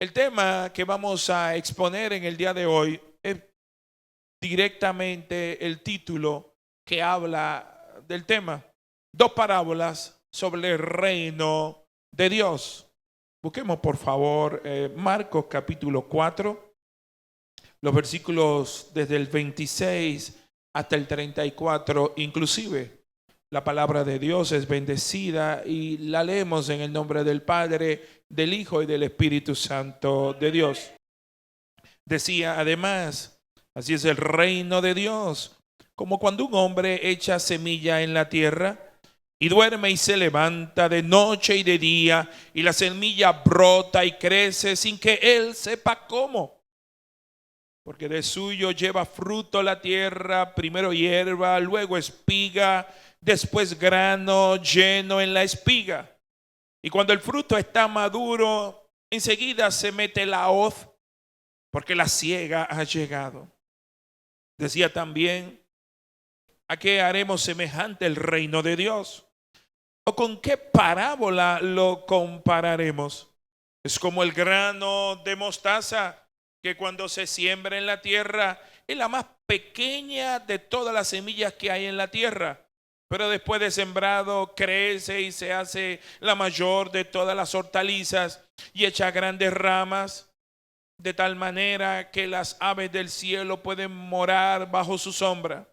El tema que vamos a exponer en el día de hoy es directamente el título que habla del tema. Dos parábolas sobre el reino de Dios. Busquemos por favor Marcos capítulo 4, los versículos desde el 26 hasta el 34 inclusive. La palabra de Dios es bendecida y la leemos en el nombre del Padre, del Hijo y del Espíritu Santo de Dios. Decía además, así es el reino de Dios, como cuando un hombre echa semilla en la tierra y duerme y se levanta de noche y de día, y la semilla brota y crece sin que él sepa cómo. Porque de suyo lleva fruto la tierra, primero hierba, luego espiga, después grano lleno en la espiga. Y cuando el fruto está maduro, enseguida se mete la hoz, porque la siega ha llegado. Decía también, ¿a qué haremos semejante el reino de Dios? ¿O con qué parábola lo compararemos? Es como el grano de mostaza que cuando se siembra en la tierra es la más pequeña de todas las semillas que hay en la tierra. Pero después de sembrado crece y se hace la mayor de todas las hortalizas y echa grandes ramas, de tal manera que las aves del cielo pueden morar bajo su sombra.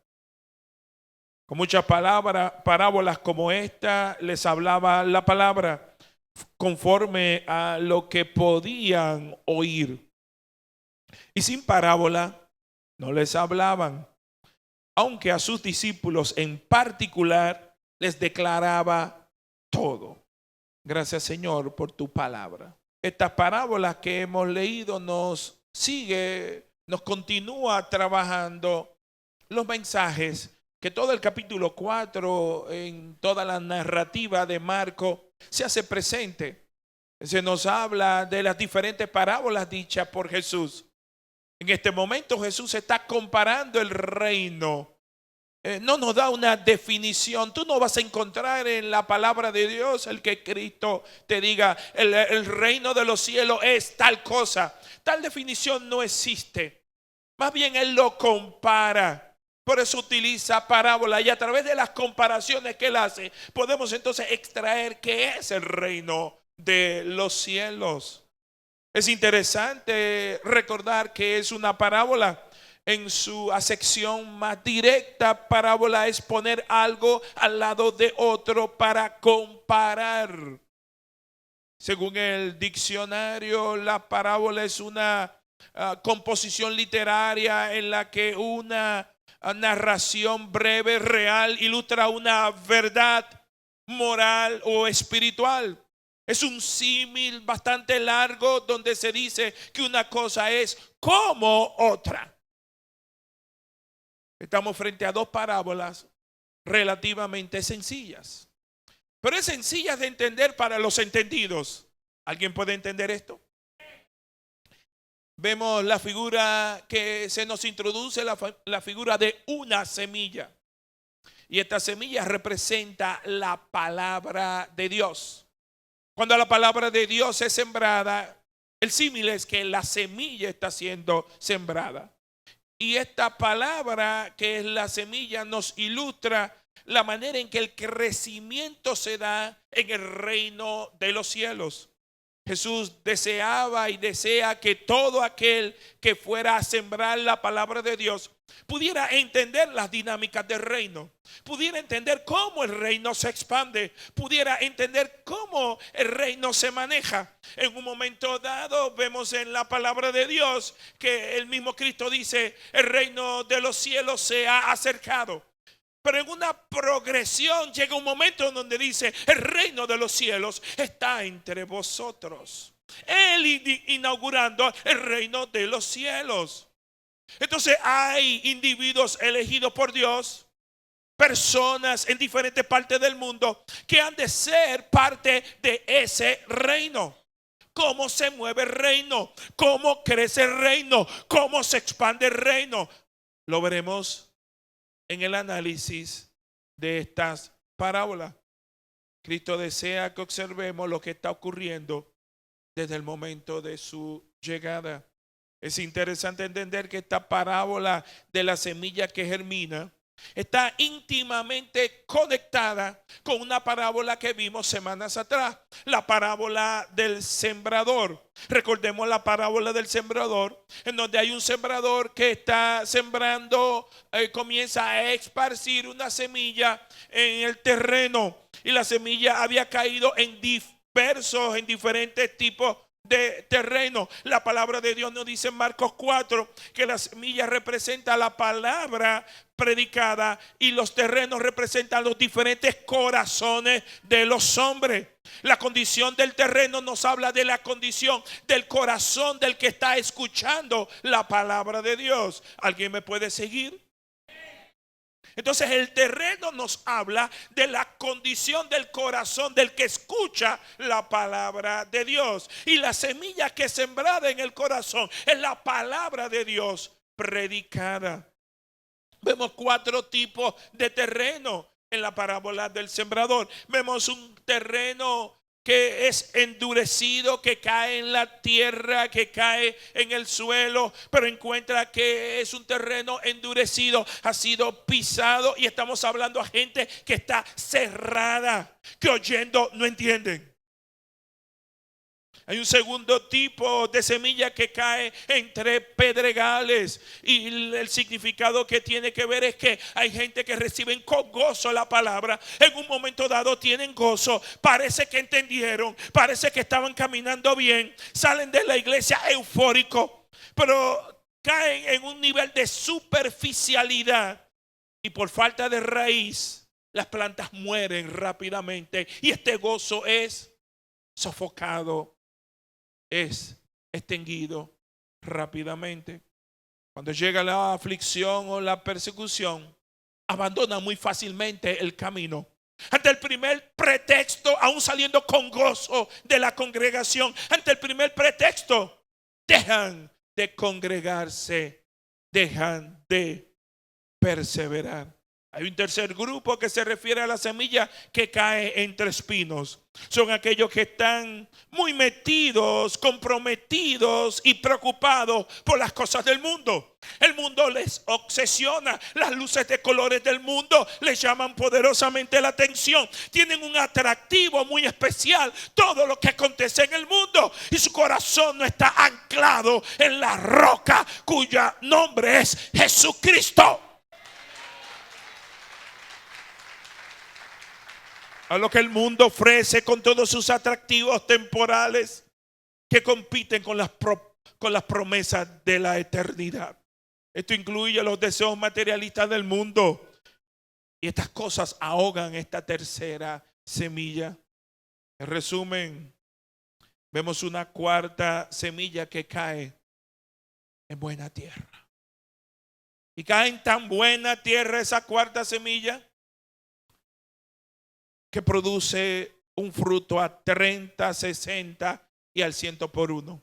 Con muchas parábolas como esta les hablaba la palabra conforme a lo que podían oír. Y sin parábola no les hablaban, aunque a sus discípulos en particular les declaraba todo. Gracias, Señor, por tu palabra. Estas parábolas que hemos leído nos continúa trabajando los mensajes que todo el capítulo 4, en toda la narrativa de Marco, se hace presente. Se nos habla de las diferentes parábolas dichas por Jesús. En este momento Jesús está comparando el reino. No nos da una definición. Tú no vas a encontrar en la palabra de Dios el que Cristo te diga el reino de los cielos es tal cosa. Tal definición no existe. Más bien Él lo compara. Por eso utiliza parábola, y a través de las comparaciones que Él hace podemos entonces extraer qué es el reino de los cielos. Es interesante recordar que es una parábola. En su acepción más directa, parábola es poner algo al lado de otro para comparar. Según el diccionario, la parábola es una composición literaria en la que una narración breve, real, ilustra una verdad moral o espiritual. Es un símil bastante largo donde se dice que una cosa es como otra. Estamos frente a dos parábolas relativamente sencillas, pero es sencillas de entender para los entendidos. ¿Alguien puede entender esto? Vemos la figura que se nos introduce, la figura de una semilla. Y esta semilla representa la palabra de Dios. Cuando la palabra de Dios es sembrada, el símil es que la semilla está siendo sembrada. Y esta palabra que es la semilla nos ilustra la manera en que el crecimiento se da en el reino de los cielos. Jesús deseaba y desea que todo aquel que fuera a sembrar la palabra de Dios pudiera entender las dinámicas del reino, pudiera entender cómo el reino se expande, pudiera entender cómo el reino se maneja. En un momento dado vemos en la palabra de Dios que el mismo Cristo dice: el reino de los cielos se ha acercado. Pero en una progresión llega un momento donde dice: el reino de los cielos está entre vosotros. Él inaugurando el reino de los cielos. Entonces hay individuos elegidos por Dios, personas en diferentes partes del mundo que han de ser parte de ese reino. ¿Cómo se mueve el reino? ¿Cómo crece el reino? ¿Cómo se expande el reino? Lo veremos en el análisis de estas parábolas. Cristo desea que observemos lo que está ocurriendo desde el momento de su llegada. Es interesante entender que esta parábola de la semilla que germina está íntimamente conectada con una parábola que vimos semanas atrás, la parábola del sembrador. Recordemos la parábola del sembrador, en donde hay un sembrador que está sembrando, comienza a esparcir una semilla en el terreno, y la semilla había caído en diferentes tipos de terreno. La palabra de Dios nos dice en Marcos 4 que la semilla representa la palabra predicada y los terrenos representan los diferentes corazones de los hombres. La condición del terreno nos habla de la condición del corazón del que está escuchando la palabra de Dios. ¿Alguien me puede seguir? Entonces el terreno nos habla de la condición del corazón del que escucha la palabra de Dios. Y la semilla que es sembrada en el corazón es la palabra de Dios predicada. Vemos 4 tipos de terreno en la parábola del sembrador. Vemos un terreno que es endurecido, que cae en la tierra, que cae en el suelo, pero encuentra que es un terreno endurecido, ha sido pisado, y estamos hablando a gente que está cerrada, que oyendo no entienden. Hay un segundo tipo de semilla que cae entre pedregales, y el significado que tiene que ver es que hay gente que reciben con gozo la palabra. En un momento dado tienen gozo, parece que entendieron, parece que estaban caminando bien, salen de la iglesia eufóricos, pero caen en un nivel de superficialidad, y por falta de raíz las plantas mueren rápidamente, y este gozo es sofocado, es extinguido rápidamente. Cuando llega la aflicción o la persecución, abandona muy fácilmente el camino. Ante el primer pretexto, aún saliendo con gozo de la congregación, ante el primer pretexto, dejan de congregarse, dejan de perseverar. Hay un tercer grupo que se refiere a la semilla que cae entre espinos. Son aquellos que están muy metidos, comprometidos y preocupados por las cosas del mundo. El mundo les obsesiona. Las luces de colores del mundo les llaman poderosamente la atención. Tienen un atractivo muy especial todo lo que acontece en el mundo, y su corazón no está anclado en la roca cuya nombre es Jesucristo. A lo que el mundo ofrece con todos sus atractivos temporales que compiten con las promesas de la eternidad. Esto incluye los deseos materialistas del mundo, y estas cosas ahogan esta tercera semilla. En resumen, vemos una cuarta semilla que cae en buena tierra. Y cae en tan buena tierra esa cuarta semilla que produce un fruto a 30, 60 y al 100 por uno.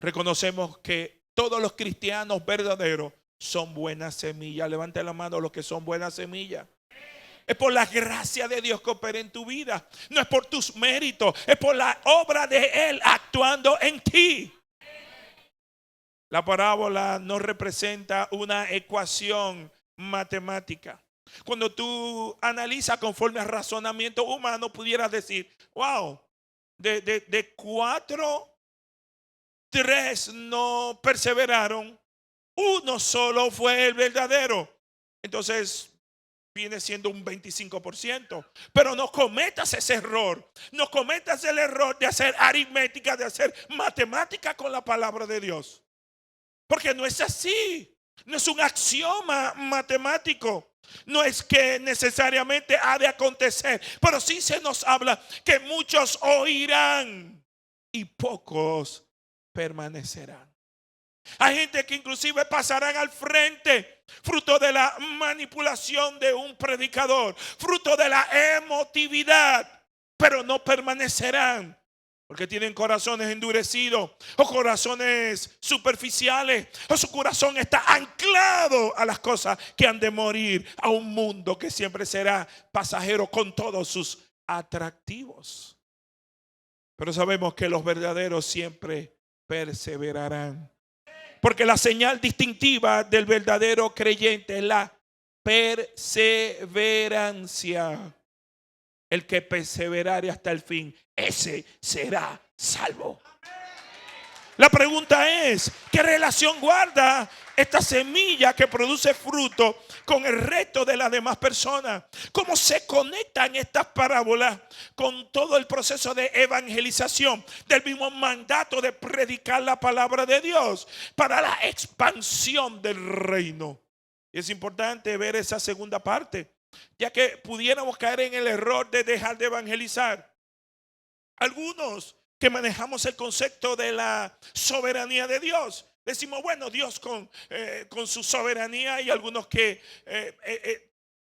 Reconocemos que todos los cristianos verdaderos son buenas semillas. Levante la mano los que son buenas semillas. Es por la gracia de Dios que opera en tu vida. No es por tus méritos, es por la obra de Él actuando en ti. La parábola no representa una ecuación matemática. Cuando tú analizas conforme al razonamiento humano, pudieras decir, wow, de 4, 3 no perseveraron, uno solo fue el verdadero. Entonces viene siendo un 25%. Pero no cometas ese error. No cometas el error de hacer aritmética, de hacer matemática con la palabra de Dios. Porque no es así. No es un axioma matemático. No es que necesariamente ha de acontecer, pero sí se nos habla que muchos oirán y pocos permanecerán. Hay gente que inclusive pasarán al frente, fruto de la manipulación de un predicador, fruto de la emotividad, pero no permanecerán. Porque tienen corazones endurecidos o corazones superficiales, o su corazón está anclado a las cosas que han de morir, a un mundo que siempre será pasajero con todos sus atractivos. Pero sabemos que los verdaderos siempre perseverarán. Porque la señal distintiva del verdadero creyente es la perseverancia. El que perseverare hasta el fin, ese será salvo. La pregunta es, ¿qué relación guarda esta semilla que produce fruto con el resto de las demás personas? ¿Cómo se conectan estas parábolas con todo el proceso de evangelización, del mismo mandato de predicar la palabra de Dios para la expansión del reino? Y es importante ver esa segunda parte, ya que pudiéramos caer en el error de dejar de evangelizar. Algunos que manejamos el concepto de la soberanía de Dios, decimos, bueno, Dios con su soberanía, y algunos que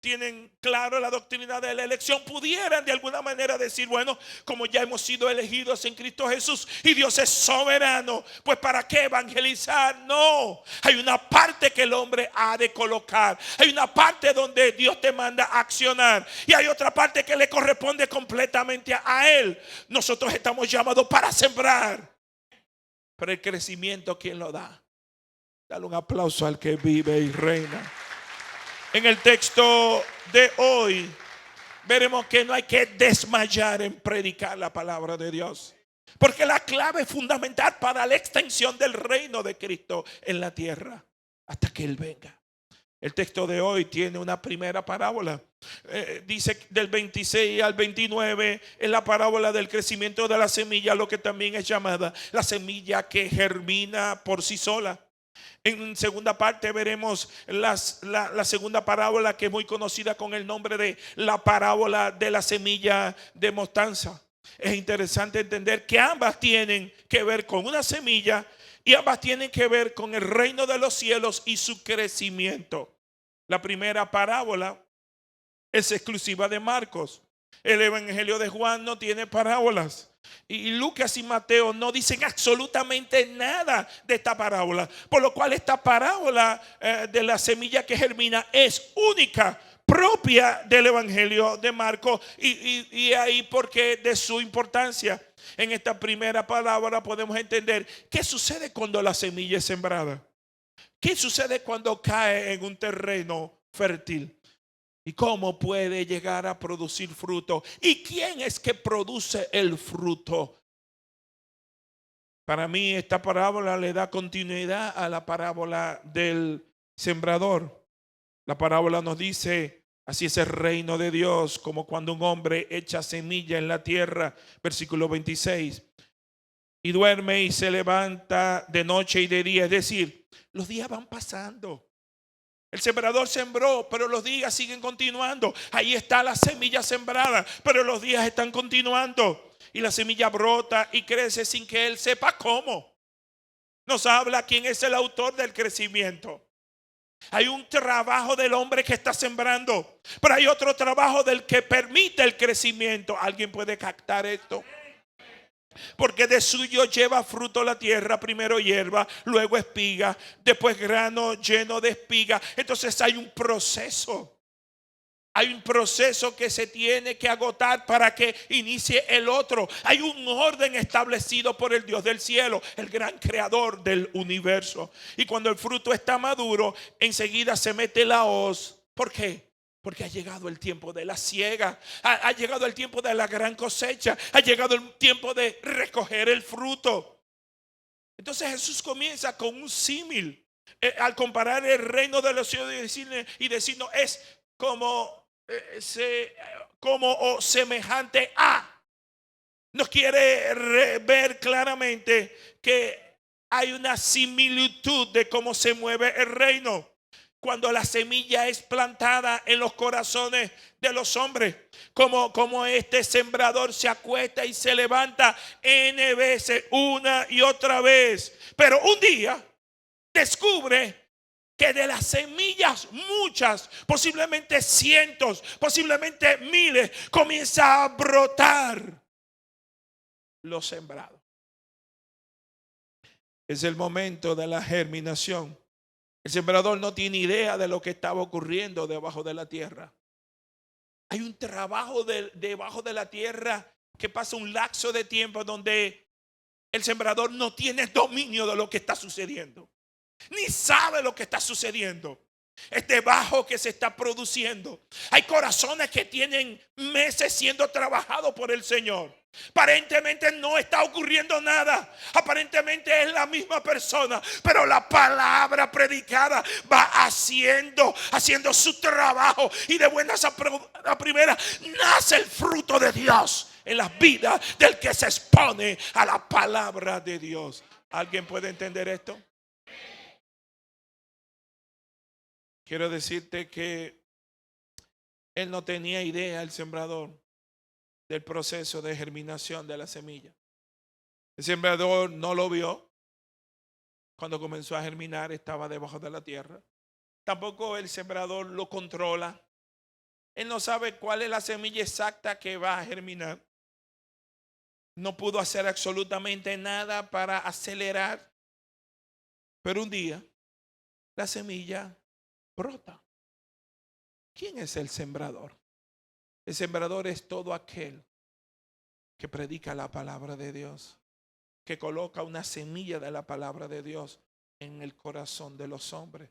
tienen claro la doctrina de la elección pudieran de alguna manera decir, bueno, como ya hemos sido elegidos en Cristo Jesús y Dios es soberano, pues ¿para qué evangelizar? No, hay una parte que el hombre ha de colocar, hay una parte donde Dios te manda a accionar y hay otra parte que le corresponde completamente a Él. Nosotros estamos llamados para sembrar, pero el crecimiento, ¿quién lo da? Dale un aplauso al que vive y reina. En el texto de hoy veremos que no hay que desmayar en predicar la palabra de Dios, porque la clave fundamental para la extensión del reino de Cristo en la tierra hasta que Él venga. El texto de hoy tiene una primera parábola. Dice del 26 al 29 es la parábola del crecimiento de la semilla, lo que también es llamada la semilla que germina por sí sola. En segunda parte veremos la segunda parábola, que es muy conocida con el nombre de la parábola de la semilla de mostaza. Es interesante entender que ambas tienen que ver con una semilla y ambas tienen que ver con el reino de los cielos y su crecimiento. La primera parábola es exclusiva de Marcos. El Evangelio de Juan no tiene parábolas. Y Lucas y Mateo no dicen absolutamente nada de esta parábola. Por lo cual esta parábola de la semilla que germina es única, propia del Evangelio de Marcos. Y ahí porque de su importancia. En esta primera parábola podemos entender qué sucede cuando la semilla es sembrada. ¿Qué sucede cuando cae en un terreno fértil? ¿Y cómo puede llegar a producir fruto? ¿Y quién es que produce el fruto? Para mí esta parábola le da continuidad a la parábola del sembrador. La parábola nos dice, así es el reino de Dios, como cuando un hombre echa semilla en la tierra, versículo 26, y duerme y se levanta de noche y de día. Es decir, los días van pasando. El sembrador sembró, pero los días siguen continuando. Ahí está la semilla sembrada, pero los días están continuando. Y la semilla brota y crece sin que él sepa cómo. Nos habla quién es el autor del crecimiento. Hay un trabajo del hombre que está sembrando, pero hay otro trabajo del que permite el crecimiento. ¿Alguien puede captar esto? Porque de suyo lleva fruto la tierra, primero hierba, luego espiga, después grano lleno de espiga. Entonces hay un proceso. Hay un proceso que se tiene que agotar para que inicie el otro. Hay un orden establecido por el Dios del cielo, el gran creador del universo. Y cuando el fruto está maduro, enseguida se mete la hoz. ¿Por qué? Porque ha llegado el tiempo de la siega, ha llegado el tiempo de la gran cosecha, ha llegado el tiempo de recoger el fruto. Entonces Jesús comienza con un símil al comparar el reino de los cielos y decirnos es como o semejante a. Nos quiere ver claramente que hay una similitud de cómo se mueve el reino. Cuando la semilla es plantada en los corazones de los hombres, como este sembrador se acuesta y se levanta N veces, una y otra vez, pero un día descubre que de las semillas muchas, posiblemente cientos, posiblemente miles, comienza a brotar lo sembrado. Es el momento de la germinación. El sembrador no tiene idea de lo que estaba ocurriendo debajo de la tierra. Hay un trabajo debajo de la tierra que pasa un lapso de tiempo donde el sembrador no tiene dominio de lo que está sucediendo, ni sabe lo que está sucediendo. Es debajo que se está produciendo. Hay corazones que tienen meses siendo trabajados por el Señor. Aparentemente no está ocurriendo nada. Aparentemente es la misma persona, pero la palabra predicada va haciendo su trabajo. Y de buenas a primera nace el fruto de Dios en las vidas del que se expone a la palabra de Dios. ¿Alguien puede entender esto? Quiero decirte que él no tenía idea, el sembrador, del proceso de germinación de la semilla. El sembrador no lo vio cuando comenzó a germinar, estaba debajo de la tierra. Tampoco el sembrador lo controla. Él no sabe cuál es la semilla exacta que va a germinar. No pudo hacer absolutamente nada para acelerar. Pero un día la semilla brota. ¿Quién es el sembrador? El sembrador es todo aquel que predica la palabra de Dios, que coloca una semilla de la palabra de Dios en el corazón de los hombres,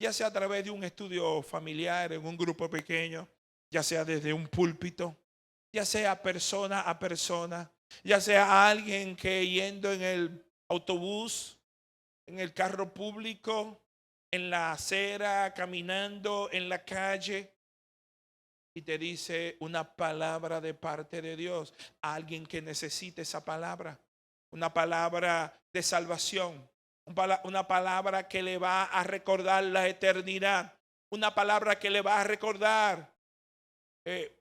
ya sea a través de un estudio familiar, en un grupo pequeño, ya sea desde un púlpito, ya sea persona a persona, ya sea alguien que yendo en el autobús, en el carro público, en la acera, caminando en la calle, y te dice una palabra de parte de Dios, alguien que necesite esa palabra, una palabra de salvación, una palabra que le va a recordar la eternidad, una palabra que le va a recordar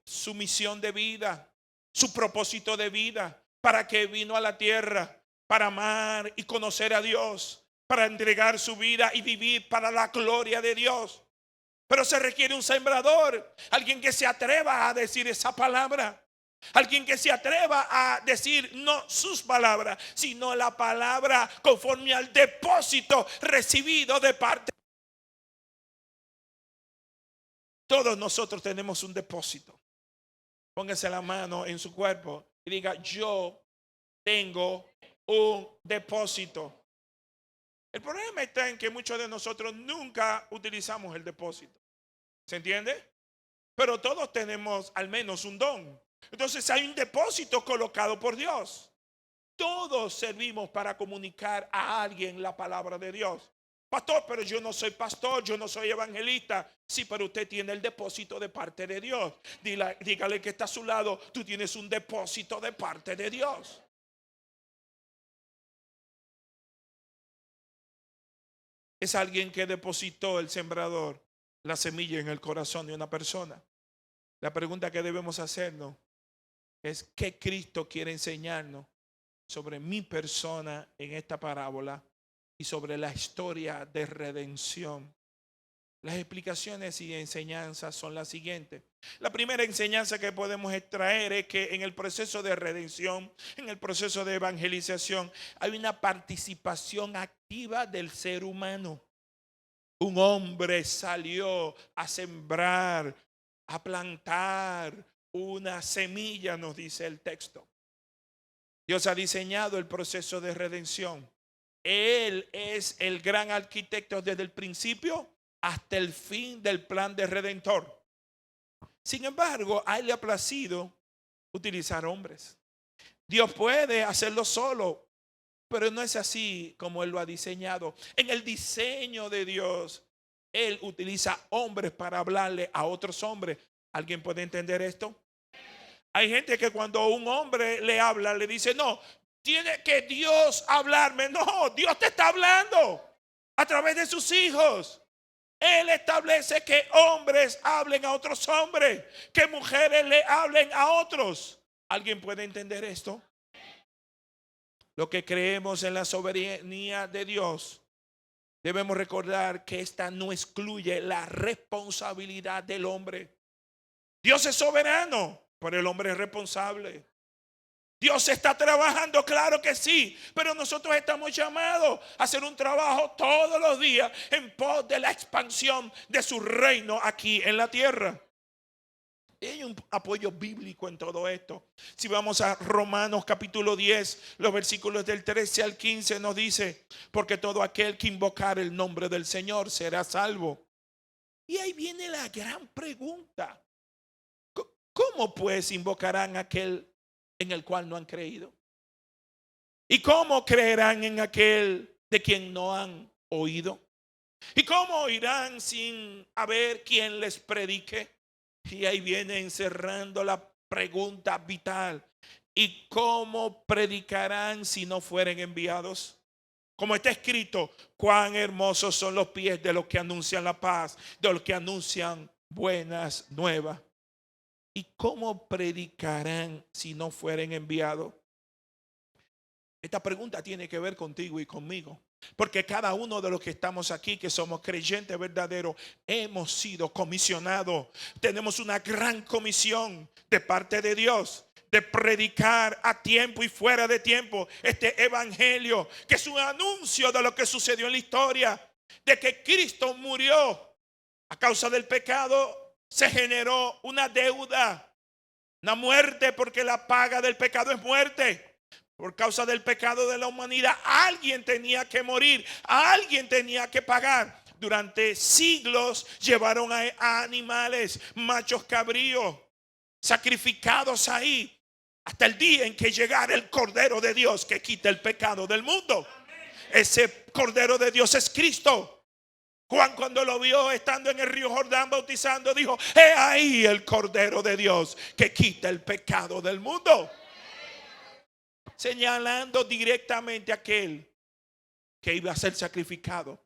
su misión de vida, su propósito de vida, para que vino a la tierra, para amar y conocer a Dios, para entregar su vida y vivir para la gloria de Dios. Pero se requiere un sembrador, alguien que se atreva a decir esa palabra, alguien que se atreva a decir no sus palabras, sino la palabra conforme al depósito recibido de parte. Todos nosotros tenemos un depósito. Póngase la mano en su cuerpo y diga: yo tengo un depósito. El problema está en que muchos de nosotros nunca utilizamos el depósito. ¿Se entiende? Pero todos tenemos al menos un don. Entonces hay un depósito colocado por Dios. Todos servimos para comunicar a alguien la palabra de Dios. Pastor, pero yo no soy pastor, yo no soy evangelista. Sí, pero usted tiene el depósito de parte de Dios. Dígale que está a su lado, tú tienes un depósito de parte de Dios. Es alguien que depositó, el sembrador, la semilla en el corazón de una persona. La pregunta que debemos hacernos es: ¿qué Cristo quiere enseñarnos sobre mi persona en esta parábola y sobre la historia de redención? Las explicaciones y enseñanzas son las siguientes. La primera enseñanza que podemos extraer es que en el proceso de redención, en el proceso de evangelización, hay una participación activa del ser humano. Un hombre salió a sembrar, a plantar una semilla, nos dice el texto. Dios ha diseñado el proceso de redención. Él es el gran arquitecto desde el principio hasta el fin del plan de redentor. Sin embargo, a él le ha placido utilizar hombres. Dios puede hacerlo solo, pero no es así como él lo ha diseñado. En el diseño de Dios, él utiliza hombres para hablarle a otros hombres. ¿Alguien puede entender esto? Hay gente que cuando un hombre le habla, le dice: no, tiene que Dios hablarme. No, Dios te está hablando a través de sus hijos. Él establece que hombres hablen a otros hombres, que mujeres le hablen a otros. ¿Alguien puede entender esto? Lo que creemos en la soberanía de Dios, debemos recordar que esta no excluye la responsabilidad del hombre. Dios es soberano, pero el hombre es responsable. Dios está trabajando, claro que sí, pero nosotros estamos llamados a hacer un trabajo todos los días en pos de la expansión de su reino aquí en la tierra. Hay un apoyo bíblico en todo esto. Si vamos a Romanos capítulo 10, los versículos del 13 al 15 nos dice: porque todo aquel que invocar el nombre del Señor será salvo. Y ahí viene la gran pregunta: ¿cómo pues invocarán aquel en el cual no han creído? ¿Y cómo creerán en aquel de quien no han oído? ¿Y cómo oirán sin haber quien les predique? Y ahí viene encerrando la pregunta vital: ¿y cómo predicarán si no fueren enviados? Como está escrito: cuán hermosos son los pies de los que anuncian la paz, de los que anuncian buenas nuevas. ¿Y cómo predicarán si no fueren enviados? Esta pregunta tiene que ver contigo y conmigo, porque cada uno de los que estamos aquí, que somos creyentes verdaderos, hemos sido comisionados. Tenemos una gran comisión de parte de Dios, de predicar a tiempo y fuera de tiempo este evangelio, que es un anuncio de lo que sucedió en la historia, de que Cristo murió a causa del pecado. Se generó una deuda, una muerte, porque la paga del pecado es muerte. Por causa del pecado de la humanidad, alguien tenía que morir, alguien tenía que pagar. Durante siglos llevaron a animales, machos cabríos, sacrificados ahí, hasta el día en que llegara el Cordero de Dios que quita el pecado del mundo. Ese Cordero de Dios es Cristo. Juan, cuando lo vio estando en el río Jordán bautizando, dijo: he ahí el Cordero de Dios que quita el pecado del mundo. Señalando directamente a aquel que iba a ser sacrificado.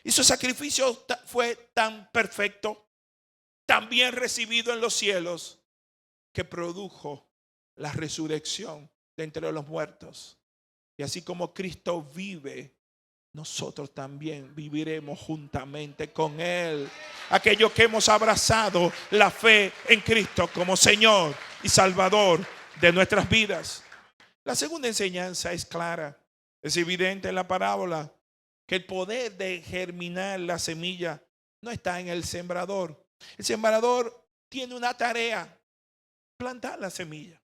Y su sacrificio fue tan perfecto, tan bien recibido en los cielos, que produjo la resurrección de entre los muertos. Y así como Cristo vive, nosotros también viviremos juntamente con Él. Aquellos que hemos abrazado la fe en Cristo como Señor y Salvador de nuestras vidas. La segunda enseñanza es clara. Es evidente en la parábola que el poder de germinar la semilla no está en el sembrador. El sembrador tiene una tarea: plantar la semilla,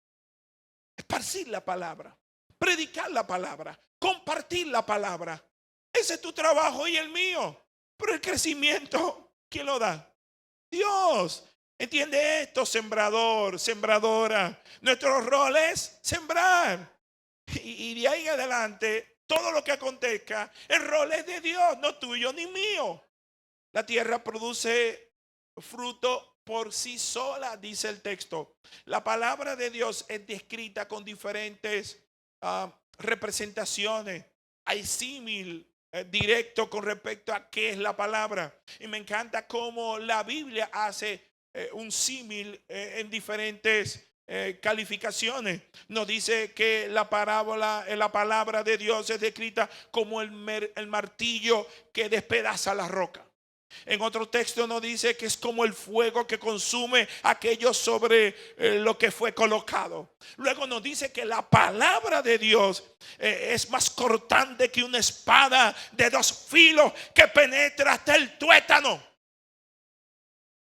esparcir la palabra, predicar la palabra, compartir la palabra. Ese es tu trabajo y el mío. Pero el crecimiento, ¿quién lo da? Dios. ¿Entiende esto, sembrador, sembradora? Nuestro rol es sembrar. Y de ahí en adelante, todo lo que acontezca, el rol es de Dios, no tuyo ni mío. La tierra produce fruto por sí sola, dice el texto. La palabra de Dios es descrita con diferentes representaciones. Hay símil directo con respecto a qué es la palabra. Y me encanta cómo la Biblia hace un símil en diferentes calificaciones. Nos dice que la palabra de Dios es descrita como el martillo que despedaza la roca. En otro texto nos dice que es como el fuego que consume aquello sobre lo que fue colocado. Luego nos dice que la palabra de Dios es más cortante que una espada de dos filos que penetra hasta el tuétano.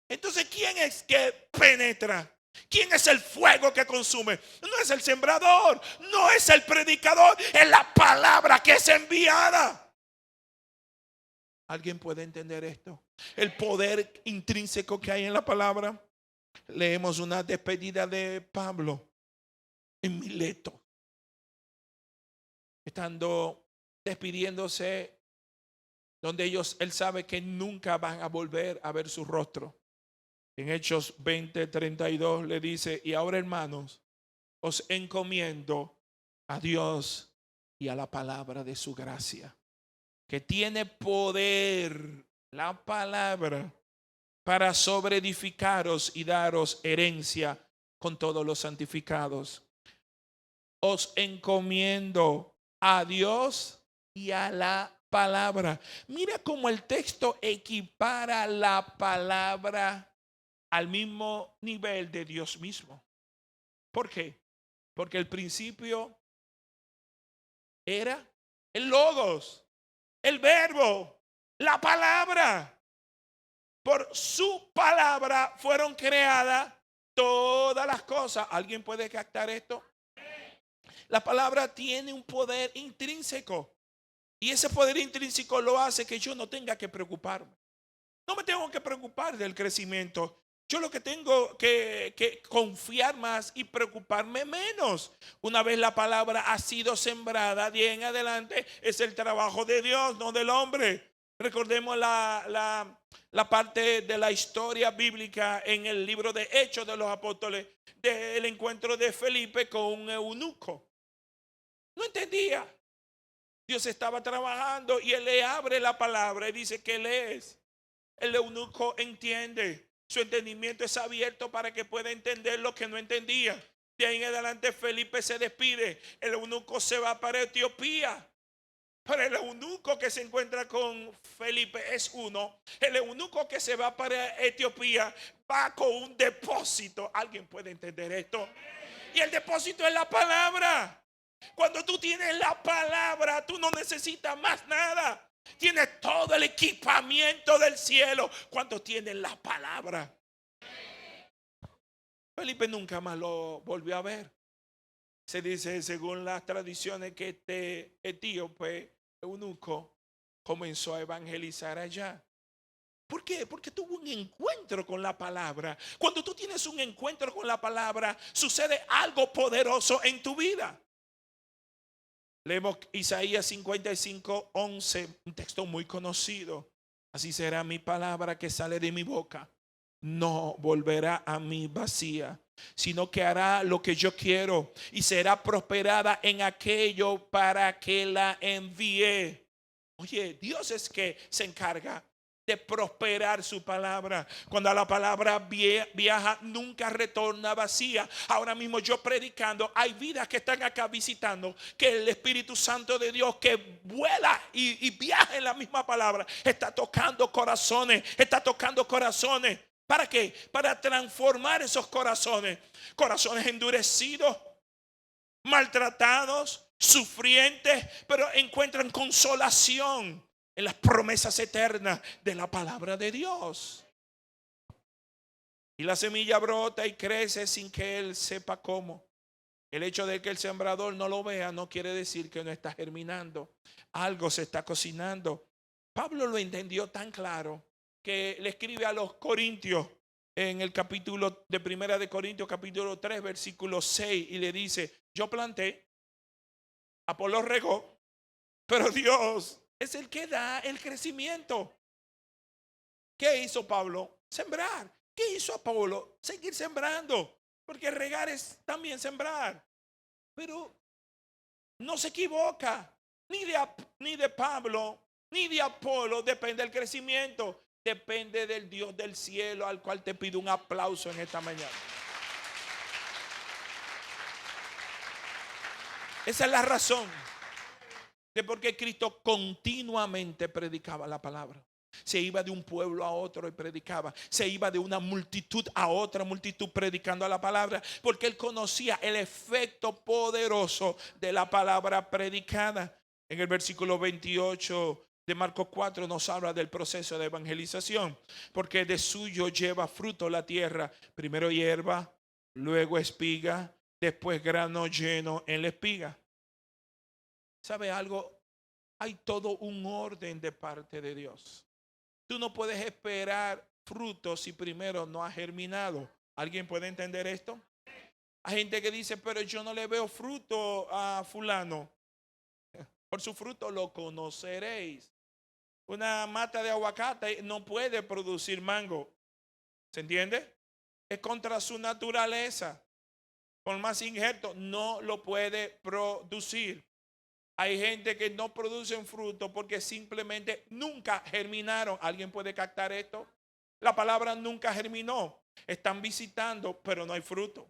Entonces, ¿quién es que penetra? ¿Quién es el fuego que consume? No es el sembrador, no es el predicador, es la palabra que es enviada. ¿Alguien puede entender esto? El poder intrínseco que hay en la palabra. Leemos una despedida de Pablo en Mileto, estando despidiéndose, donde él sabe que nunca van a volver a ver su rostro. En Hechos 20:32 le dice: y ahora, hermanos, os encomiendo a Dios y a la palabra de su gracia, que tiene poder, la palabra, para sobreedificaros y daros herencia con todos los santificados. Os encomiendo a Dios y a la palabra. Mira cómo el texto equipara la palabra al mismo nivel de Dios mismo. ¿Por qué? Porque el principio era el logos, el verbo, la palabra. Por su palabra fueron creadas todas las cosas. ¿Alguien puede captar esto? La palabra tiene un poder intrínseco. Y ese poder intrínseco lo hace que yo no tenga que preocuparme. No me tengo que preocupar del crecimiento. Yo lo que tengo que confiar más y preocuparme menos. Una vez la palabra ha sido sembrada, de en adelante es el trabajo de Dios, no del hombre. Recordemos la parte de la historia bíblica en el libro de Hechos de los Apóstoles, del encuentro de Felipe con un eunuco. No entendía. Dios estaba trabajando y él le abre la palabra y dice que lees. El eunuco entiende. Su entendimiento es abierto para que pueda entender lo que no entendía. De ahí en adelante Felipe se despide. El eunuco se va para Etiopía. Pero el eunuco que se encuentra con Felipe es uno. El eunuco que se va para Etiopía va con un depósito. ¿Alguien puede entender esto? Y el depósito es la palabra. Cuando tú tienes la palabra, tú no necesitas más nada. Tienes todo el equipamiento del cielo cuando tienes la palabra. Felipe nunca más lo volvió a ver. Se dice, según las tradiciones, que este etíope eunuco comenzó a evangelizar allá. ¿Por qué? Porque tuvo un encuentro con la palabra. Cuando tú tienes un encuentro con la palabra, sucede algo poderoso en tu vida. Leemos Isaías 55:11, un texto muy conocido. Así será mi palabra que sale de mi boca. No volverá a mí vacía, sino que hará lo que yo quiero y será prosperada en aquello para que la envíe. Oye, Dios es que se encarga de prosperar su palabra. Cuando la palabra viaja, nunca retorna vacía. Ahora mismo yo predicando, hay vidas que están acá visitando, que el Espíritu Santo de Dios que vuela y viaja en la misma palabra, está tocando corazones, está tocando corazones. ¿Para qué? Para transformar esos corazones. Corazones endurecidos, maltratados, sufrientes, pero encuentran consolación en las promesas eternas de la palabra de Dios. Y la semilla brota y crece sin que él sepa cómo. El hecho de que el sembrador no lo vea no quiere decir que no está germinando. Algo se está cocinando. Pablo lo entendió tan claro que le escribe a los corintios en el capítulo de Primera de Corintios, capítulo 3, versículo 6, y le dice: yo planté, Apolo regó, pero Dios es el que da el crecimiento. ¿Qué hizo Pablo? Sembrar. ¿Qué hizo Apolo? Seguir sembrando, porque regar es también sembrar. Pero no se equivoca. Ni de Pablo, ni de Apolo depende el crecimiento. Depende del Dios del cielo, al cual te pido un aplauso en esta mañana. Esa es la razón de por qué Cristo continuamente predicaba la palabra. Se iba de un pueblo a otro y predicaba. Se iba de una multitud a otra multitud predicando la palabra, porque él conocía el efecto poderoso de la palabra predicada. En el versículo 28 de Marcos 4 nos habla del proceso de evangelización, porque de suyo lleva fruto la tierra, primero hierba, luego espiga, después grano lleno en la espiga. ¿Sabe algo? Hay todo un orden de parte de Dios. Tú no puedes esperar frutos si primero no ha germinado. ¿Alguien puede entender esto? Hay gente que dice, pero yo no le veo fruto a fulano. Por su fruto lo conoceréis. Una mata de aguacate no puede producir mango. ¿Se entiende? Es contra su naturaleza. Con más injerto no lo puede producir. Hay gente que no producen fruto porque simplemente nunca germinaron. ¿Alguien puede captar esto? La palabra nunca germinó. Están visitando, pero no hay fruto.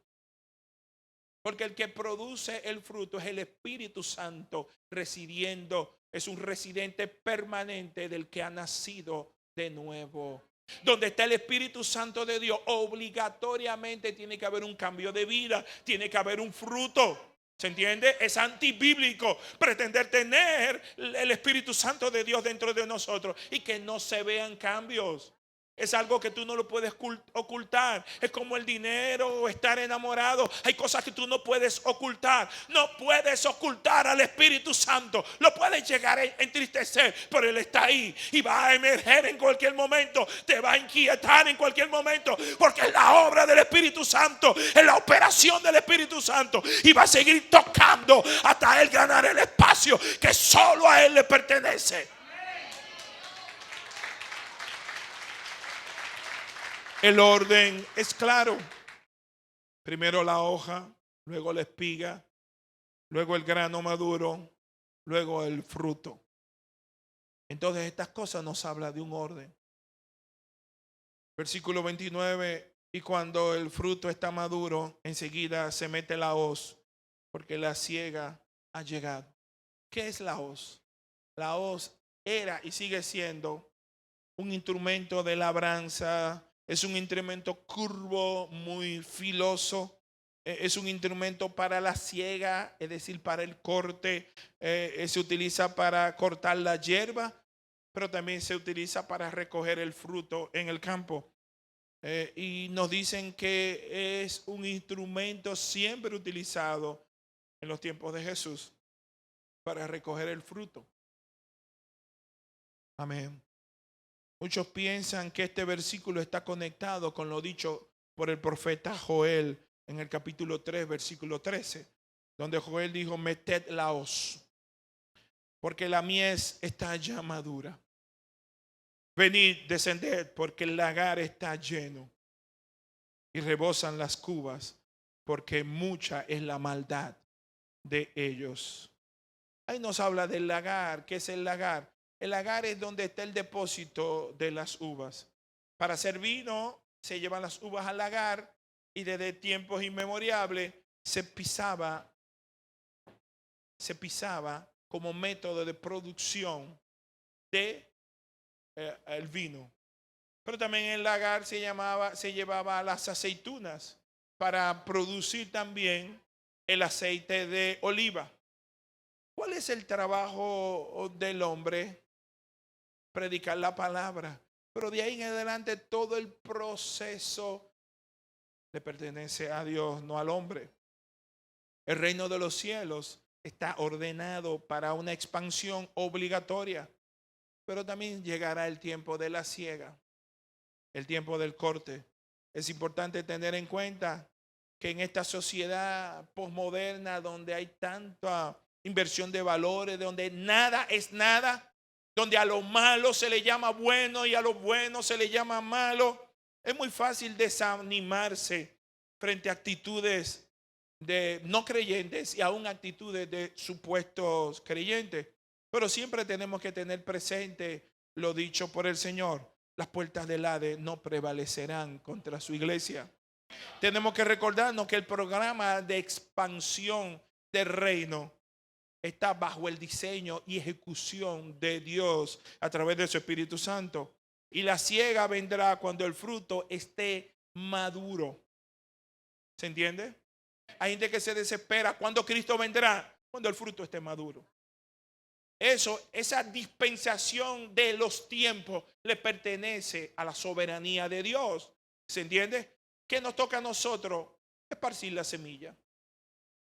Porque el que produce el fruto es el Espíritu Santo residiendo. Es un residente permanente del que ha nacido de nuevo. Donde está el Espíritu Santo de Dios, obligatoriamente tiene que haber un cambio de vida. Tiene que haber un fruto. ¿Se entiende? Es antibíblico pretender tener el Espíritu Santo de Dios dentro de nosotros y que no se vean cambios. es algo que tú no lo puedes ocultar. Es como el dinero o estar enamorado. Hay cosas que tú no puedes ocultar. No puedes ocultar al Espíritu Santo. Lo puedes llegar a entristecer, pero Él está ahí y va a emerger en cualquier momento. Te va a inquietar en cualquier momento, porque es la obra del Espíritu Santo, es la operación del Espíritu Santo, y va a seguir tocando hasta Él ganar el espacio que solo a Él le pertenece. El orden es claro. Primero la hoja, luego la espiga, luego el grano maduro, luego el fruto. Entonces estas cosas nos hablan de un orden. Versículo 29, y cuando el fruto está maduro, enseguida se mete la hoz, porque la siega ha llegado. ¿Qué es la hoz? La hoz era y sigue siendo un instrumento de labranza. Es un instrumento curvo, muy filoso. Es un instrumento para la siega, es decir, para el corte. Se utiliza para cortar la hierba, pero también se utiliza para recoger el fruto en el campo. Y nos dicen que es un instrumento siempre utilizado en los tiempos de Jesús para recoger el fruto. Amén. Muchos piensan que este versículo está conectado con lo dicho por el profeta Joel en el capítulo 3, versículo 13, donde Joel dijo: meted la hoz, porque la mies está ya madura. Venid, descended, porque el lagar está lleno y rebosan las cubas, porque mucha es la maldad de ellos. Ahí nos habla del lagar. ¿Qué es el lagar? El lagar es donde está el depósito de las uvas. Para hacer vino se llevan las uvas al lagar, y desde tiempos inmemorables se pisaba como método de producción de el vino. Pero también en el lagar se llevaba las aceitunas para producir también el aceite de oliva. ¿Cuál es el trabajo del hombre? Predicar la palabra. Pero de ahí en adelante todo el proceso le pertenece a Dios, no al hombre. El reino de los cielos está ordenado para una expansión obligatoria, pero también llegará el tiempo de la siega, el tiempo del corte. Es importante tener en cuenta que en esta sociedad posmoderna, donde hay tanta inversión de valores, donde nada es nada, donde a lo malo se le llama bueno y a lo bueno se le llama malo, es muy fácil desanimarse frente a actitudes de no creyentes y aún actitudes de supuestos creyentes. Pero siempre tenemos que tener presente lo dicho por el Señor: las puertas del Hades no prevalecerán contra su iglesia. Tenemos que recordarnos que el programa de expansión del reino está bajo el diseño y ejecución de Dios a través de su Espíritu Santo. Y la siega vendrá cuando el fruto esté maduro. ¿Se entiende? Hay gente que se desespera. ¿Cuándo Cristo vendrá? Cuando el fruto esté maduro. Esa dispensación de los tiempos le pertenece a la soberanía de Dios. ¿Se entiende? ¿Qué nos toca a nosotros? Esparcir la semilla.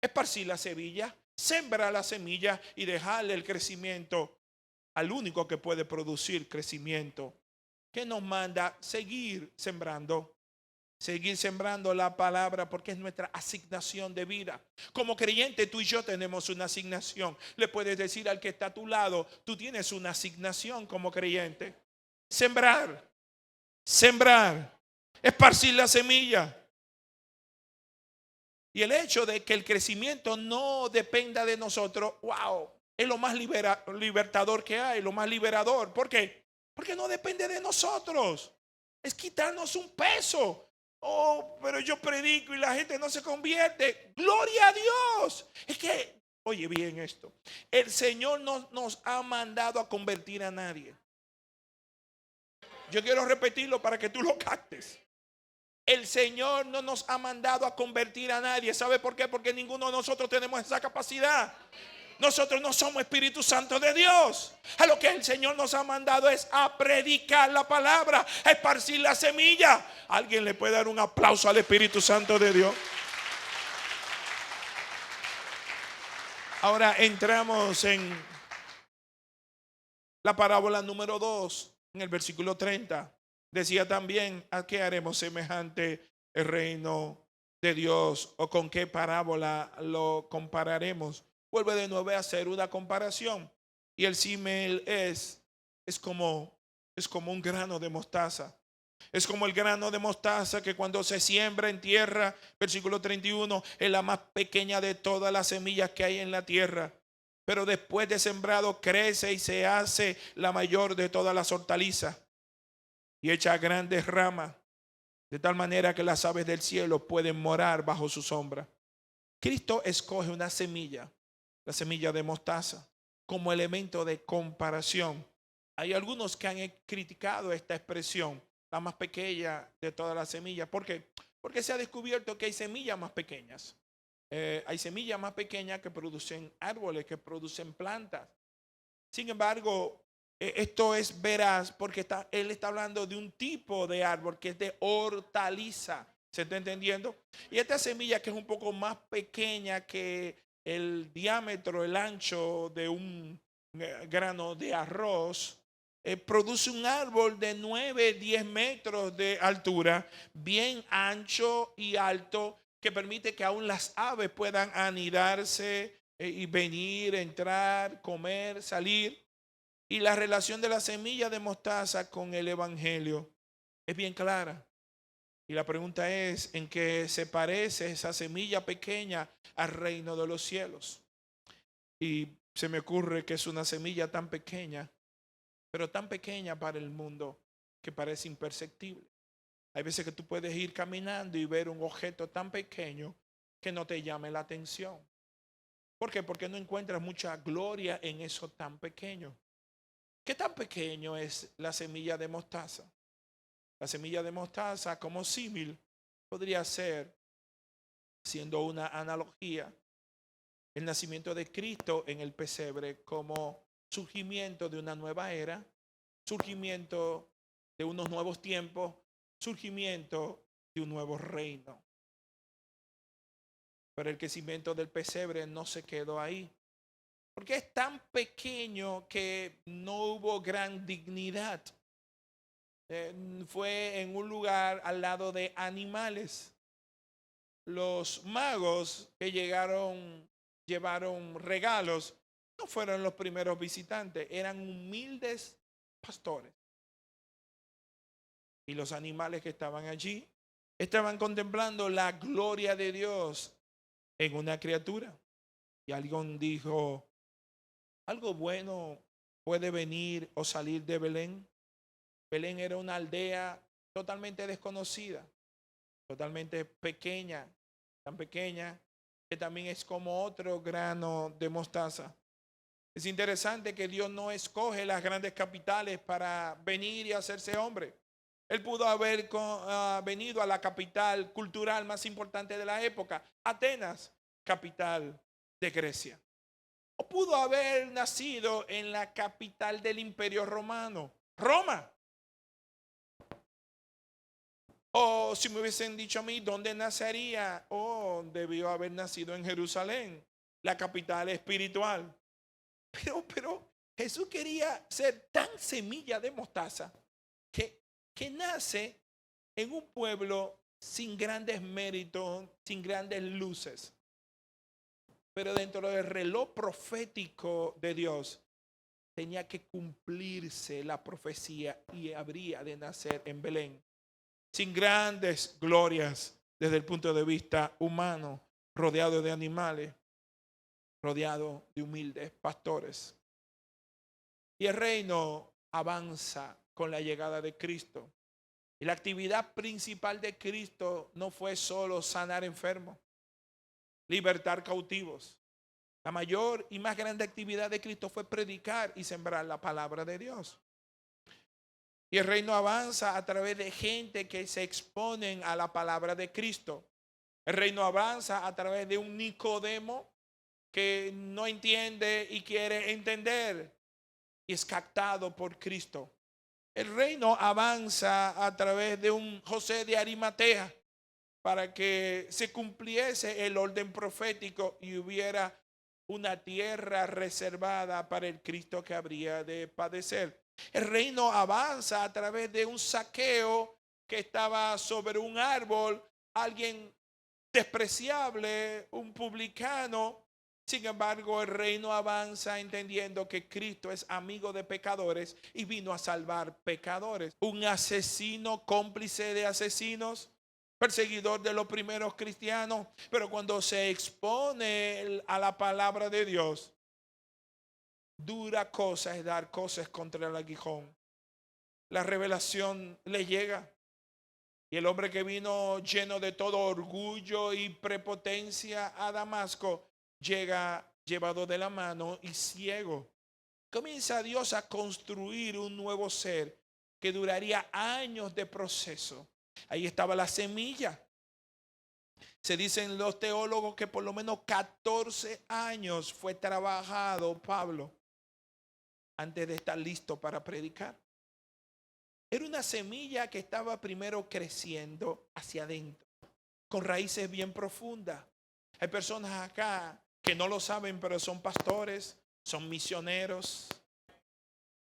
Esparcir la semilla. Sembra la semilla y dejarle el crecimiento al único que puede producir crecimiento, que nos manda seguir sembrando la palabra, porque es nuestra asignación de vida. Como creyente, tú y yo tenemos una asignación. Le puedes decir al que está a tu lado: tú tienes una asignación como creyente. Sembrar, esparcir la semilla. Y el hecho de que el crecimiento no dependa de nosotros, wow, es lo más libertador que hay, lo más liberador. ¿Por qué? Porque no depende de nosotros. Es quitarnos un peso. Oh, pero yo predico y la gente no se convierte. ¡Gloria a Dios! Es que, oye bien esto, el Señor no nos ha mandado a convertir a nadie. Yo quiero repetirlo para que tú lo captes. El Señor no nos ha mandado a convertir a nadie. ¿Sabe por qué? Porque ninguno de nosotros tenemos esa capacidad. Nosotros no somos Espíritu Santo de Dios. A lo que el Señor nos ha mandado es a predicar la palabra, a esparcir la semilla. ¿Alguien le puede dar un aplauso al Espíritu Santo de Dios? Ahora entramos en la parábola número 2, en el versículo 30. Decía también: ¿a qué haremos semejante el reino de Dios? ¿O con qué parábola lo compararemos? Vuelve de nuevo a hacer una comparación. Y el símil es como un grano de mostaza. Es como el grano de mostaza que cuando se siembra en tierra, versículo 31, es la más pequeña de todas las semillas que hay en la tierra. Pero después de sembrado crece y se hace la mayor de todas las hortalizas y echa grandes ramas, de tal manera que las aves del cielo pueden morar bajo su sombra. Cristo escoge una semilla, la semilla de mostaza, como elemento de comparación. Hay algunos que han criticado esta expresión, la más pequeña de todas las semillas. ¿Por qué? Porque se ha descubierto que hay semillas más pequeñas. Hay semillas más pequeñas que producen árboles, que producen plantas. Sin embargo, esto es veraz porque él está hablando de un tipo de árbol que es de hortaliza. ¿Se está entendiendo? Y esta semilla, que es un poco más pequeña que el diámetro, el ancho de un grano de arroz, produce un árbol de 9, 10 metros de altura, bien ancho y alto, que permite que aún las aves puedan anidarse y venir, entrar, comer, salir. Y la relación de la semilla de mostaza con el evangelio es bien clara. Y la pregunta es: ¿en qué se parece esa semilla pequeña al reino de los cielos? Y se me ocurre que es una semilla tan pequeña, pero tan pequeña para el mundo, que parece imperceptible. Hay veces que tú puedes ir caminando y ver un objeto tan pequeño que no te llame la atención. ¿Por qué? Porque no encuentras mucha gloria en eso tan pequeño. ¿Qué tan pequeño es la semilla de mostaza? La semilla de mostaza, como símil, podría ser, siendo una analogía, el nacimiento de Cristo en el pesebre como surgimiento de una nueva era, surgimiento de unos nuevos tiempos, surgimiento de un nuevo reino. Pero el crecimiento del pesebre no se quedó ahí, porque es tan pequeño que no hubo gran dignidad. Fue en un lugar al lado de animales. Los magos que llevaron regalos, no fueron los primeros visitantes, eran humildes pastores. Y los animales que estaban allí estaban contemplando la gloria de Dios en una criatura. Y alguien dijo: algo bueno puede venir o salir de Belén. Belén era una aldea totalmente desconocida, totalmente pequeña, tan pequeña que también es como otro grano de mostaza. Es interesante que Dios no escoge las grandes capitales para venir y hacerse hombre. Él pudo haber venido a la capital cultural más importante de la época, Atenas, capital de Grecia. O pudo haber nacido en la capital del Imperio Romano, Roma. O si me hubiesen dicho a mí dónde nacería, debió haber nacido en Jerusalén, la capital espiritual. Pero Jesús quería ser tan semilla de mostaza que nace en un pueblo sin grandes méritos, sin grandes luces. Pero dentro del reloj profético de Dios tenía que cumplirse la profecía y habría de nacer en Belén, sin grandes glorias desde el punto de vista humano, rodeado de animales, rodeado de humildes pastores. Y el reino avanza con la llegada de Cristo. Y la actividad principal de Cristo no fue solo sanar enfermos, libertar cautivos. La mayor y más grande actividad de Cristo fue predicar y sembrar la palabra de Dios. Y el reino avanza a través de gente que se exponen a la palabra de Cristo. El reino avanza a través de un Nicodemo que no entiende y quiere entender y es captado por Cristo. El reino avanza a través de un José de Arimatea para que se cumpliese el orden profético y hubiera una tierra reservada para el Cristo que habría de padecer. El reino avanza a través de un Zaqueo que estaba sobre un árbol, alguien despreciable, un publicano. Sin embargo, el reino avanza entendiendo que Cristo es amigo de pecadores y vino a salvar pecadores. Un asesino, cómplice de asesinos, perseguidor de los primeros cristianos, pero cuando se expone a la palabra de Dios, dura cosa es dar cosas contra el aguijón. La revelación le llega. Y el hombre que vino lleno de todo orgullo y prepotencia a Damasco llega llevado de la mano y ciego. Comienza Dios a construir un nuevo ser que duraría años de proceso. Ahí estaba la semilla. Se dicen los teólogos que por lo menos 14 años fue trabajado Pablo antes de estar listo para predicar. Era una semilla que estaba primero creciendo hacia adentro, con raíces bien profundas. Hay personas acá que no lo saben, pero son pastores, son misioneros,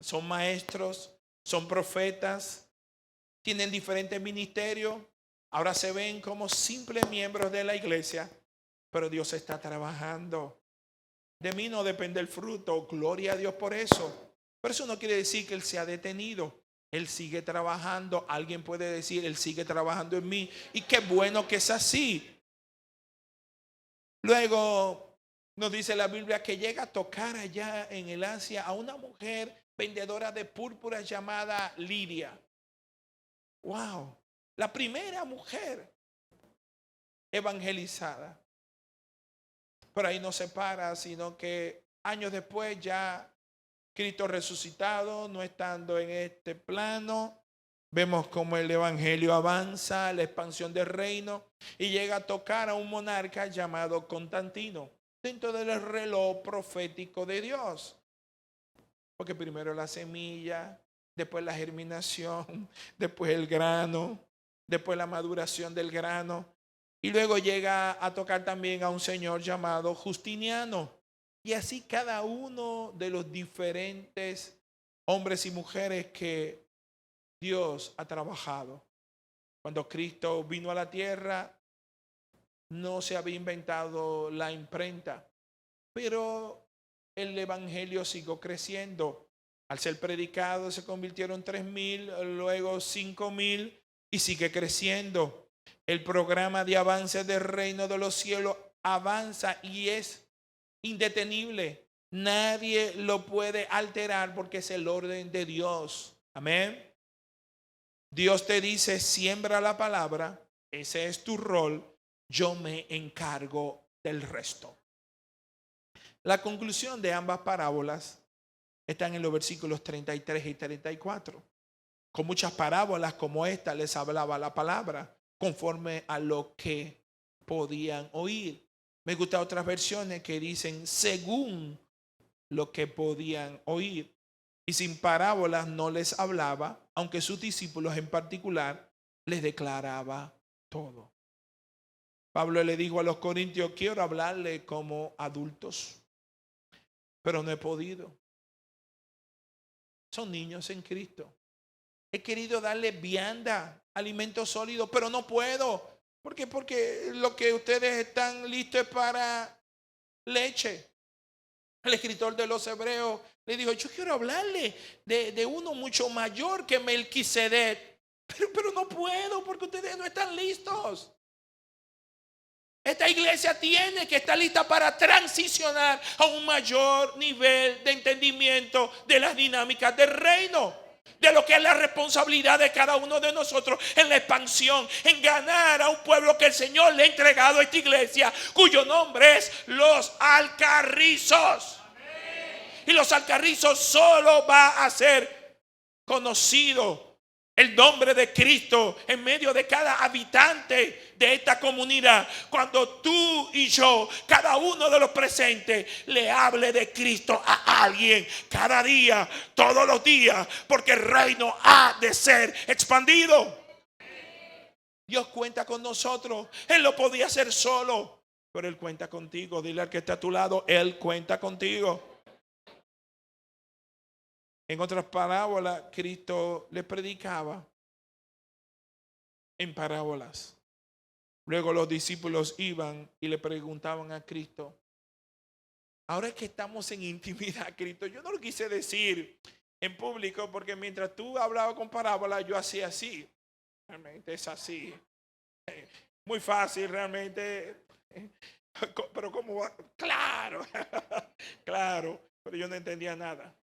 son maestros, son profetas, tienen diferentes ministerios. Ahora se ven como simples miembros de la iglesia, pero Dios está trabajando. De mí no depende el fruto, gloria a Dios por eso. Pero eso no quiere decir que Él se ha detenido. Él sigue trabajando. Alguien puede decir, Él sigue trabajando en mí. Y qué bueno que es así. Luego nos dice la Biblia que llega a tocar allá en el Asia a una mujer vendedora de púrpura llamada Lidia. Wow. La primera mujer evangelizada. Pero ahí no se para, sino que años después ya Cristo resucitado, no estando en este plano, vemos cómo el evangelio avanza, la expansión del reino, y llega a tocar a un monarca llamado Constantino, dentro del reloj profético de Dios. Porque primero la semilla, después la germinación, después el grano, después la maduración del grano, y luego llega a tocar también a un señor llamado Justiniano. Y así cada uno de los diferentes hombres y mujeres que Dios ha trabajado. Cuando Cristo vino a la tierra, no se había inventado la imprenta, pero el evangelio siguió creciendo. Al ser predicado se convirtieron 3,000, luego 5,000 y sigue creciendo. El programa de avance del reino de los cielos avanza y es indetenible. Nadie lo puede alterar porque es el orden de Dios. Amén. Dios te dice, siembra la palabra, ese es tu rol, yo me encargo del resto. La conclusión de ambas parábolas está en los versículos 33 y 34. Con muchas parábolas como esta les hablaba la palabra conforme a lo que podían oír. Me gustan otras versiones que dicen según lo que podían oír. Y sin parábolas no les hablaba, aunque sus discípulos en particular les declaraba todo. Pablo le dijo a los corintios, quiero hablarle como adultos, pero no he podido. Son niños en Cristo. He querido darle vianda, alimento sólido, pero no puedo. ¿Por qué? Porque lo que ustedes están listos es para leche. El escritor de los Hebreos le dijo, yo quiero hablarle de uno mucho mayor que Melquisedec, pero no puedo porque ustedes no están listos. Esta iglesia tiene que estar lista para transicionar a un mayor nivel de entendimiento de las dinámicas del reino, de lo que es la responsabilidad de cada uno de nosotros en la expansión, en ganar a un pueblo que el Señor le ha entregado a esta iglesia, cuyo nombre es los Alcarrizos. Amén. Y los Alcarrizos solo va a ser conocido el nombre de Cristo en medio de cada habitante de esta comunidad. Cuando tú y yo, cada uno de los presentes, le hable de Cristo a alguien cada día, todos los días, porque el reino ha de ser expandido. Dios cuenta con nosotros. Él lo podía hacer solo, pero Él cuenta contigo. Dile al que está a tu lado, Él cuenta contigo. En otras parábolas, Cristo le predicaba en parábolas. Luego los discípulos iban y le preguntaban a Cristo, ahora es que estamos en intimidad, Cristo, yo no lo quise decir en público porque mientras tú hablabas con parábolas, yo hacía así. Realmente es así. Muy fácil realmente. Pero ¿cómo va? Claro, claro, pero yo no entendía nada.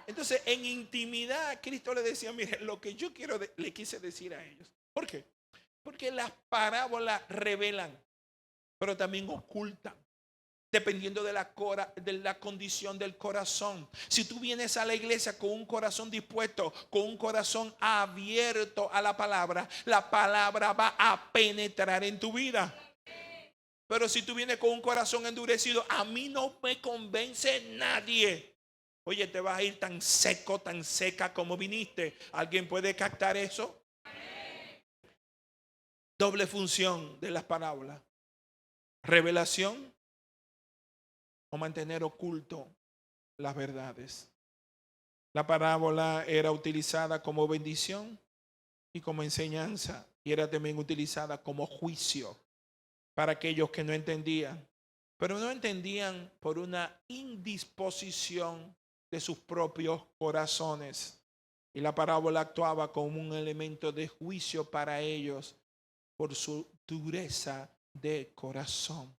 Entonces, en intimidad, Cristo le decía, mire, lo que yo le quise decir a ellos. ¿Por qué? Porque las parábolas revelan, pero también ocultan, dependiendo de la condición del corazón. Si tú vienes a la iglesia con un corazón dispuesto, con un corazón abierto a la palabra va a penetrar en tu vida. Pero si tú vienes con un corazón endurecido, a mí no me convence nadie. Oye, te vas a ir tan seco, tan seca como viniste. ¿Alguien puede captar eso? Doble función de las parábolas. Revelación o mantener oculto las verdades. La parábola era utilizada como bendición y como enseñanza. Y era también utilizada como juicio para aquellos que no entendían. Pero no entendían por una indisposición de sus propios corazones. Y la parábola actuaba como un elemento de juicio para ellos por su dureza de corazón.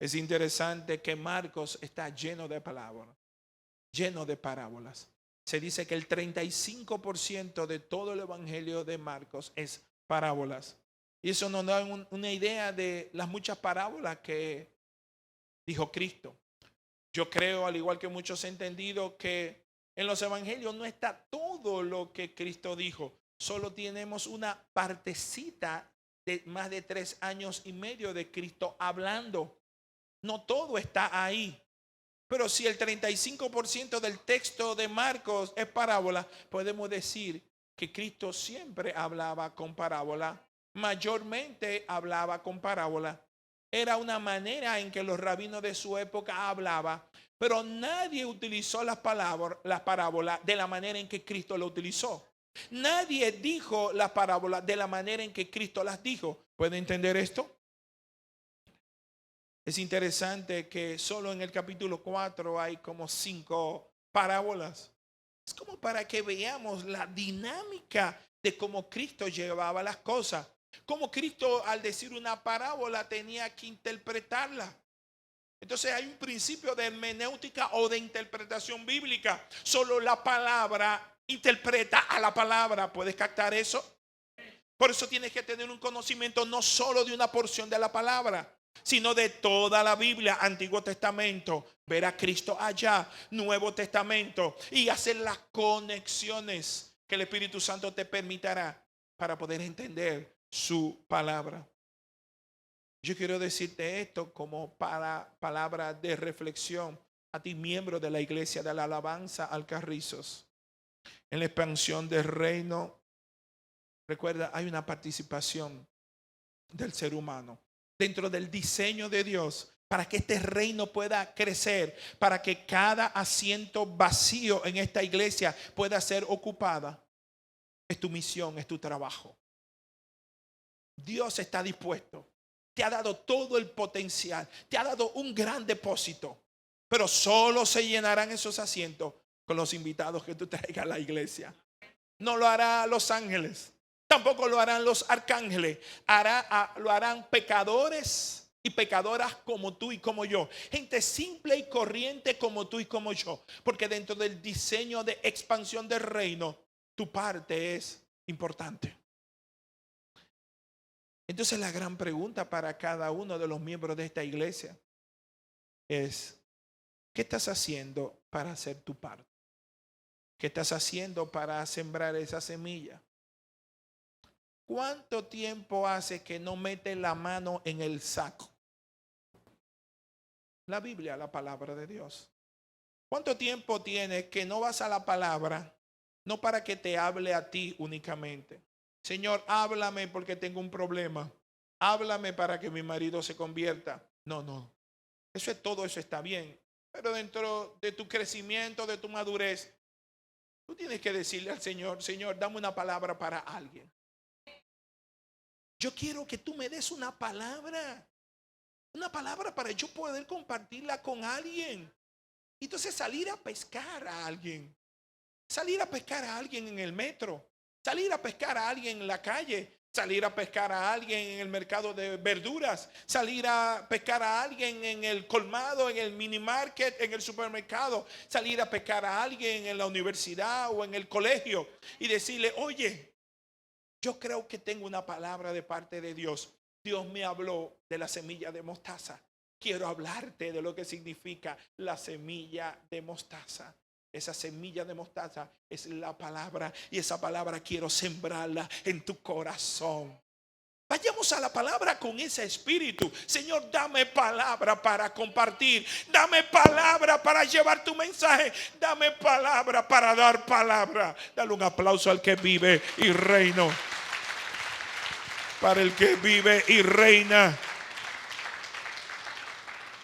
Es interesante que Marcos está lleno de palabras, lleno de parábolas. Se dice que el 35% de todo el evangelio de Marcos es parábolas. Y eso nos da una idea de las muchas parábolas que dijo Cristo. Yo creo, al igual que muchos han entendido, que en los evangelios no está todo lo que Cristo dijo. Solo tenemos una partecita de más de 3 años y medio de Cristo hablando. No todo está ahí. Pero si el 35% del texto de Marcos es parábola, podemos decir que Cristo siempre hablaba con parábola. Mayormente hablaba con parábola. Era una manera en que los rabinos de su época hablaban, pero nadie utilizó las parábolas de la manera en que Cristo lo utilizó. Nadie dijo las parábolas de la manera en que Cristo las dijo. ¿Puede entender esto? Es interesante que solo en el capítulo 4 hay como 5 parábolas. Es como para que veamos la dinámica de cómo Cristo llevaba las cosas. Cómo Cristo, al decir una parábola, tenía que interpretarla. Entonces hay un principio de hermenéutica o de interpretación bíblica. Solo la palabra interpreta a la palabra. ¿Puedes captar eso? Por eso tienes que tener un conocimiento no solo de una porción de la palabra, sino de toda la Biblia, Antiguo Testamento, ver a Cristo allá, Nuevo Testamento, y hacer las conexiones que el Espíritu Santo te permitirá para poder entender su palabra. Yo quiero decirte esto como palabra de reflexión a ti, miembro de la Iglesia de la Alabanza Alcarrizos. En la expansión del reino, recuerda, hay una participación del ser humano dentro del diseño de Dios para que este reino pueda crecer, para que cada asiento vacío en esta iglesia pueda ser ocupada. Es tu misión, es tu trabajo. Dios está dispuesto. Te ha dado todo el potencial, te ha dado un gran depósito, pero solo se llenarán esos asientos con los invitados que tú traigas a la iglesia. No lo hará los ángeles, tampoco lo harán los arcángeles. Lo harán pecadores y pecadoras como tú y como yo. Gente simple y corriente como tú y como yo. Porque dentro del diseño de expansión del reino, tu parte es importante. Entonces la gran pregunta para cada uno de los miembros de esta iglesia es, ¿qué estás haciendo para hacer tu parte? ¿Qué estás haciendo para sembrar esa semilla? ¿Cuánto tiempo hace que no metes la mano en el saco? La Biblia, la palabra de Dios. ¿Cuánto tiempo tienes que no vas a la palabra? No para que te hable a ti únicamente. Señor, háblame porque tengo un problema. Háblame para que mi marido se convierta. No. Todo eso está bien. Pero dentro de tu crecimiento, de tu madurez, tú tienes que decirle al Señor, Señor, dame una palabra para alguien. Yo quiero que tú me des una palabra para yo poder compartirla con alguien. Entonces salir a pescar a alguien en el metro, salir a pescar a alguien en la calle, salir a pescar a alguien en el mercado de verduras, salir a pescar a alguien en el colmado, en el mini market, en el supermercado, salir a pescar a alguien en la universidad o en el colegio y decirle, oye, yo creo que tengo una palabra de parte de Dios. Dios me habló de la semilla de mostaza. Quiero hablarte de lo que significa la semilla de mostaza. Esa semilla de mostaza es la palabra y esa palabra quiero sembrarla en tu corazón. Vayamos a la palabra con ese espíritu. Señor, dame palabra para compartir. Dame palabra para llevar tu mensaje. Dame palabra para dar palabra. Dale un aplauso al que vive y reina. Para el que vive y reina.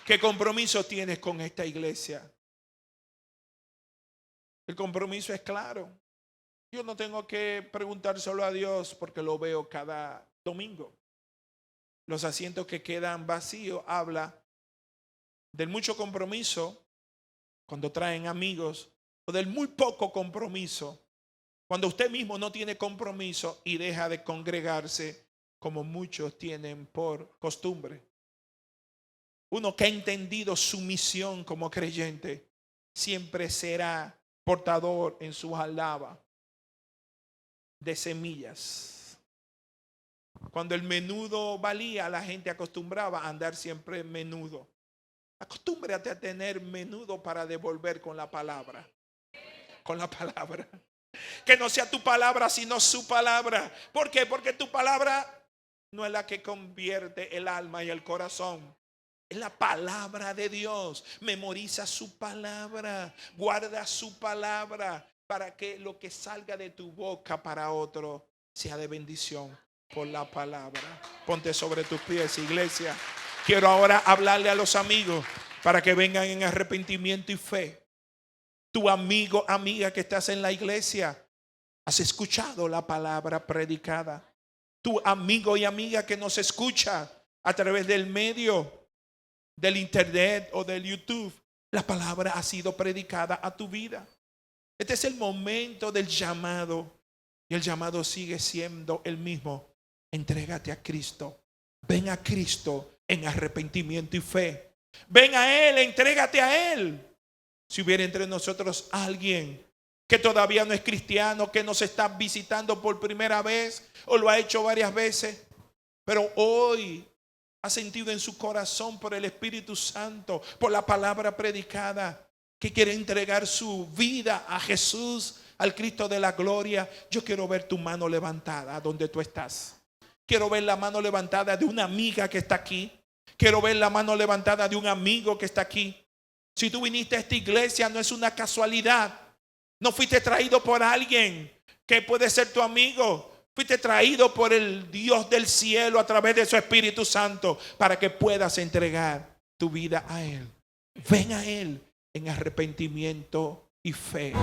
¿Qué compromiso tienes con esta iglesia? El compromiso es claro. Yo no tengo que preguntar solo a Dios porque lo veo cada domingo. Los asientos que quedan vacíos habla del mucho compromiso cuando traen amigos o del muy poco compromiso cuando usted mismo no tiene compromiso y deja de congregarse como muchos tienen por costumbre. Uno que ha entendido su misión como creyente siempre será portador en su jalaba de semillas. Cuando el menudo valía, la gente acostumbraba a andar siempre menudo. Acostúmbrate a tener menudo para devolver con la palabra. Con la palabra. Que no sea tu palabra, sino su palabra. ¿Por qué? Porque tu palabra no es la que convierte el alma y el corazón. Es la palabra de Dios. Memoriza su palabra. Guarda su palabra para que lo que salga de tu boca para otro sea de bendición por la palabra. Ponte sobre tus pies, iglesia. Quiero ahora hablarle a los amigos para que vengan en arrepentimiento y fe. Tu amigo, amiga que estás en la iglesia, has escuchado la palabra predicada. Tu amigo y amiga que nos escucha a través del medio del internet o del YouTube, la palabra ha sido predicada a tu vida. Este es el momento del llamado y el llamado sigue siendo el mismo. Entrégate a Cristo. Ven a Cristo en arrepentimiento y fe. Ven a Él, entrégate a Él. Si hubiera entre nosotros alguien que todavía no es cristiano, que nos está visitando por primera vez o lo ha hecho varias veces, pero hoy ha sentido en su corazón por el Espíritu Santo, por la palabra predicada, que quiere entregar su vida a Jesús, al Cristo de la gloria. Yo quiero ver tu mano levantada donde tú estás. Quiero ver la mano levantada de una amiga que está aquí. Quiero ver la mano levantada de un amigo que está aquí. Si tú viniste a esta iglesia, no es una casualidad. No fuiste traído por alguien que puede ser tu amigo. Fuiste traído por el Dios del cielo a través de su Espíritu Santo para que puedas entregar tu vida a Él. Ven a Él en arrepentimiento y fe.